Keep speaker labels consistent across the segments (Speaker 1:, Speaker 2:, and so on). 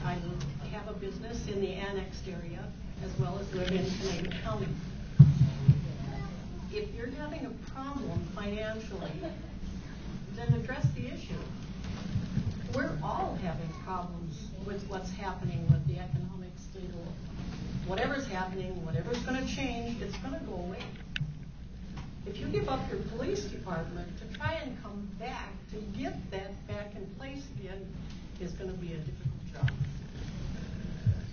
Speaker 1: I have a business in the annexed area as well as live in Canadian County. If you're having a problem financially, then address the issue. We're all having problems with what's happening with the economic state of whatever's happening, whatever's going to change, it's going to go away. If you give up your police department to try and come back, to get that back in place again, is going to be a difficult job.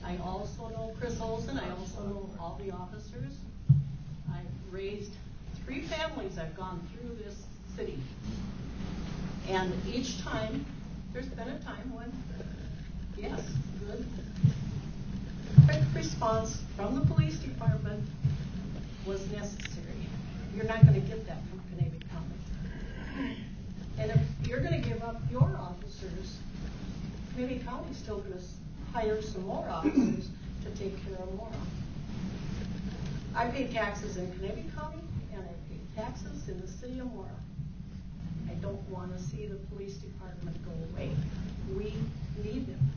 Speaker 1: I also know Chris Olson. I also know all the officers. I've raised 3 families I've gone through this city. And each time, there's been a time when, yes, good, quick response from the police department was necessary. You're not going to get that from Canadian County. And if you're going to give up your officers, Canadian County's still going to hire some more officers to take care of Mora. I pay taxes in Canadian County, and I pay taxes in the city of Mora. I don't want to see the police department go away. We need them.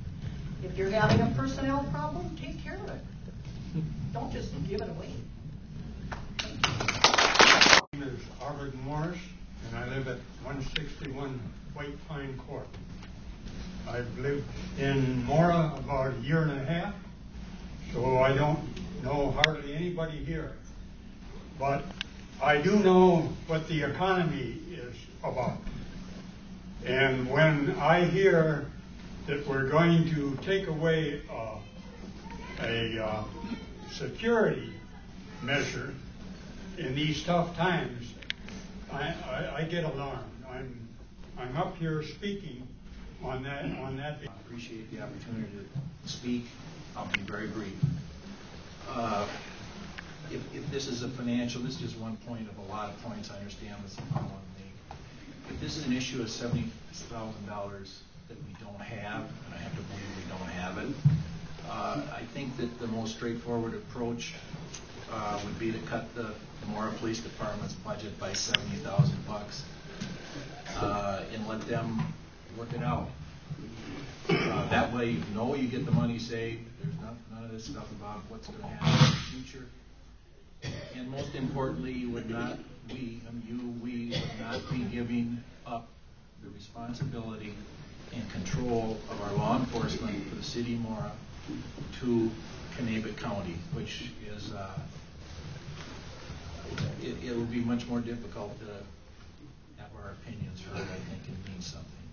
Speaker 1: If you're having a personnel problem, take care of it. Don't just give it away.
Speaker 2: My name is Albert Morris, and I live at 161 White Pine Court. I've lived in Mora about a year and a half, so I don't know hardly anybody here. But I do know what the economy is about. And when I hear that we're going to take away a security measure in these tough times, I get alarmed. I'm up here speaking on that.
Speaker 3: I appreciate the opportunity to speak. I'll be very brief. If this is a financial, this is just one point of a lot of points I understand that someone want to make. If this is an issue of $70,000 that we don't have, and I have to believe we don't have it, I think that the most straightforward approach would be to cut the Mora Police Department's budget by $70,000 and let them work it out. That way, you know you get the money saved. There's none of this stuff about what's going to happen in the future. And most importantly, we would not be giving up the responsibility and control of our law enforcement for the city of Mora to Canadian County, which is it will be much more difficult to have our opinions heard, I think, and mean something.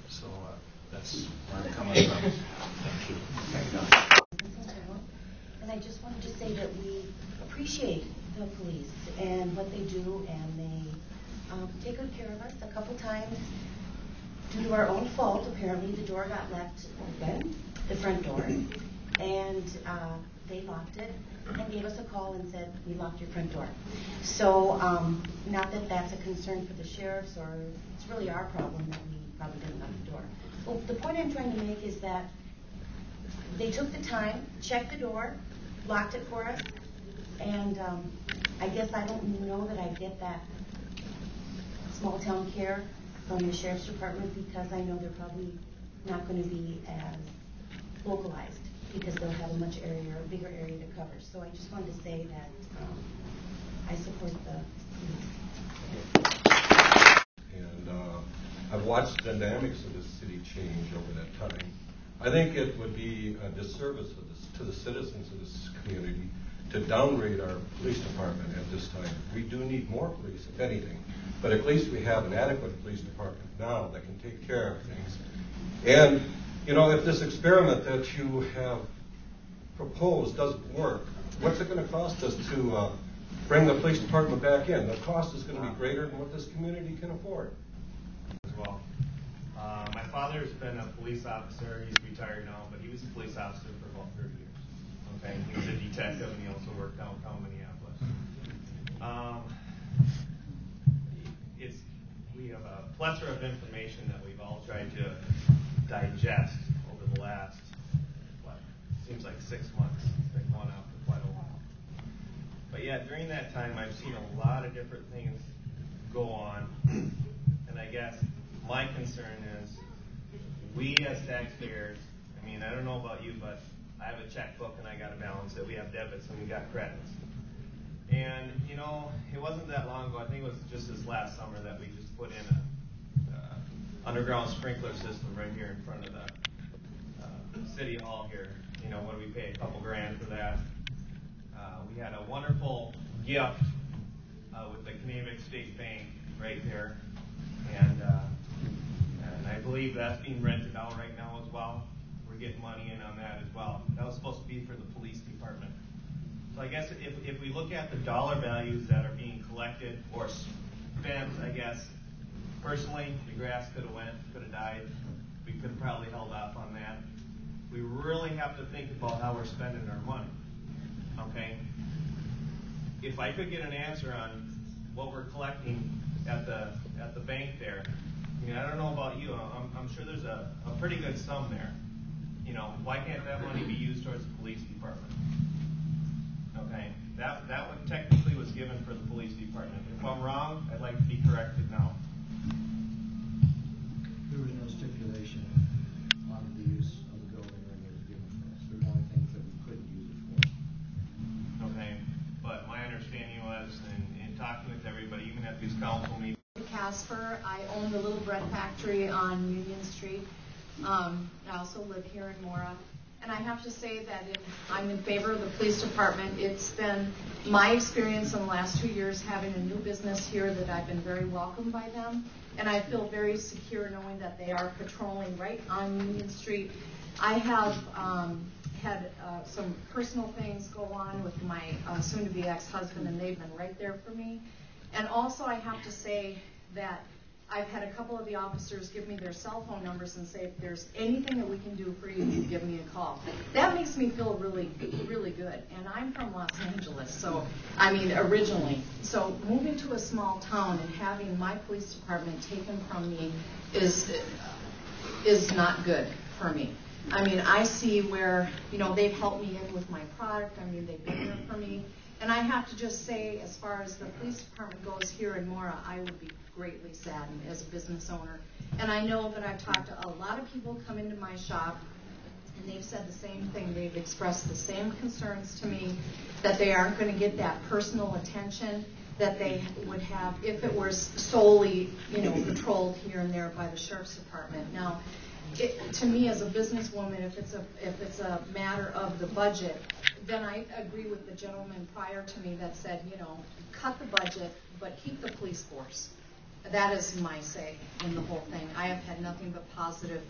Speaker 3: So that's where I'm coming from. Thank you.
Speaker 4: And I just wanted to say that we appreciate the police and what they do, and they take good care of us. A couple times, due to our own fault, apparently the door got left open, the front door, and they locked it and gave us a call and said, we locked your front door. So not that that's a concern for the sheriffs, or it's really our problem that we probably didn't lock the door. Well, the point I'm trying to make is that they took the time, checked the door, locked it for us, and I guess I don't know that I get that small town care from the sheriff's department, because I know they're probably not going to be as localized, because they'll have a much bigger area to cover. So I just wanted to say that I support the
Speaker 5: And I've watched the dynamics of this city change over that time. I think it would be a disservice to the citizens of this community to downgrade our police department at this time. We do need more police, if anything, but at least we have an adequate police department now that can take care of things. And, you know, if this experiment that you have proposed doesn't work, what's it going to cost us to bring the police department back in? The cost is going to be greater than what this community can afford.
Speaker 6: As well. My father's been a police officer. He's retired now, but he was a police officer for about 30 years. Okay, he was a detective, and he also worked downtown Minneapolis. We have a plethora of information that we've all tried to digest over the last, seems like 6 months. It's been going on for quite a while. But yeah, during that time, I've seen a lot of different things go on, and I guess my concern is we as taxpayers, I mean, I don't know about you, but I have a checkbook and I got to balance it. We have debits and we got credits. And, you know, it wasn't that long ago, I think it was just this last summer that we just put in a underground sprinkler system right here in front of the city hall here. You know, what do we pay? A couple grand for that. We had a wonderful gift with the Canadian State Bank right there. And I believe that's being rented out right now as well. We're getting money in on that as well. That was supposed to be for the police department. So I guess if we look at the dollar values that are being collected or spent, I guess, personally, the grass could have died. We could have probably held off on that. We really have to think about how we're spending our money. Okay? If I could get an answer on what we're collecting at the bank there, I mean, I don't know about you. I'm sure there's a pretty good sum there. You know, why can't that money be used towards the police department? Okay, that one technically was given for the police department. If I'm wrong, I'd like to be corrected now.
Speaker 7: There was no stipulation on the use of the building when it was given for us. There were only things that we couldn't use it for.
Speaker 6: Okay, but my understanding was, in talking with everybody, even at these council meetings.
Speaker 1: Casper, I own the little bread factory on Union Street. I also live here in Mora. And I have to say that I'm in favor of the police department. It's been my experience in the last 2 years having a new business here that I've been very welcomed by them. And I feel very secure knowing that they are patrolling right on Union Street. I have had some personal things go on with my soon-to-be ex-husband, and they've been right there for me. And also I have to say that I've had a couple of the officers give me their cell phone numbers and say, if there's anything that we can do for you, you give me a call. That makes me feel really, really good. And I'm from Los Angeles, so, I mean, originally. So moving to a small town and having my police department taken from me is not good for me. I mean, I see where, you know, they've helped me in with my product. I mean, they've been there for me. And I have to just say, as far as the police department goes here in Mora, I would be greatly saddened as a business owner. And I know that I've talked to a lot of people who come into my shop, and they've said the same thing. They've expressed the same concerns to me, that they aren't going to get that personal attention that they would have if it were solely, you know, patrolled here and there by the sheriff's department. Now, to me as a businesswoman, if it's a matter of the budget, then I agree with the gentleman prior to me that said, you know, cut the budget, but keep the police force. That is my say in the whole thing. I have had nothing but positive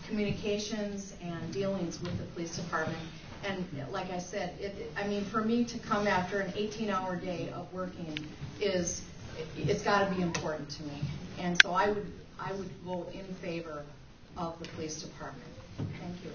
Speaker 1: communications and dealings with the police department. And like I said, I mean, for me to come after an 18-hour day of working it's got to be important to me. And so I would vote in favor of the police department. Thank you.